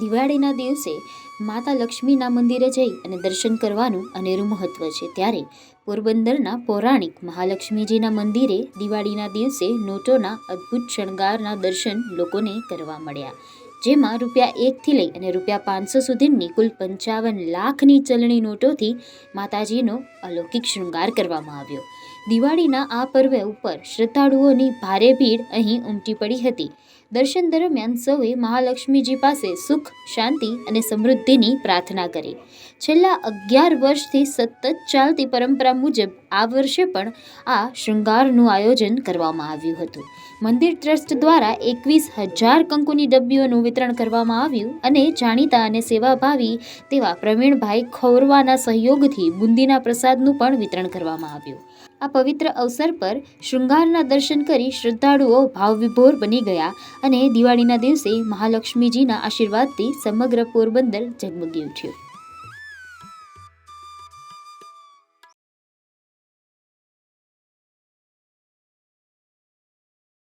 દિવાળીના દિવસે માતા લક્ષ્મીના મંદિરે જઈ અને દર્શન કરવાનું અનેરું મહત્વ છે। ત્યારે પોરબંદરના પૌરાણિક મહાલક્ષ્મીજીના મંદિરે દિવાળીના દિવસે નોટોના અદ્ભુત શણગારના દર્શન લોકોને કરવા મળ્યા, જેમાં ₹1થી લઈ અને ₹500 સુધીની કુલ 55 લાખની ચલણી નોટોથી માતાજીનો અલૌકિક શૃંગાર કરવામાં આવ્યો। દિવાળીના આ પર્વ ઉપર શ્રદ્ધાળુઓની ભારે ભીડ અહીં ઉમટી પડી હતી। દર્શન દરમિયાન સૌએ મહાલક્ષ્મીજી પાસે સુખ, શાંતિ અને સમૃદ્ધિની પ્રાર્થના કરી। છેલ્લા 11 વર્ષથી સતત ચાલતી પરંપરા મુજબ આ વર્ષે પણ આ શૃંગારનું આયોજન કરવામાં આવ્યું હતું। મંદિર ટ્રસ્ટ દ્વારા 21,000 કંકુની ડબ્બીઓનું વિતરણ કરવામાં આવ્યું અને જાણીતા અને સેવાભાવી તેવા પ્રવીણભાઈ ખોરવાના સહયોગથી બુંદીના પ્રસાદનું પણ વિતરણ કરવામાં આવ્યું। આ પવિત્ર અવસર પર શૃંગારના દર્શન કરી શ્રદ્ધાળુઓ ભાવવિભોર બની ગયા અને દિવાળીના દિવસે મહાલક્ષ્મીજીના આશીર્વાદથી સમગ્ર પોરબંદર ઝગમગી ઉઠ્યું।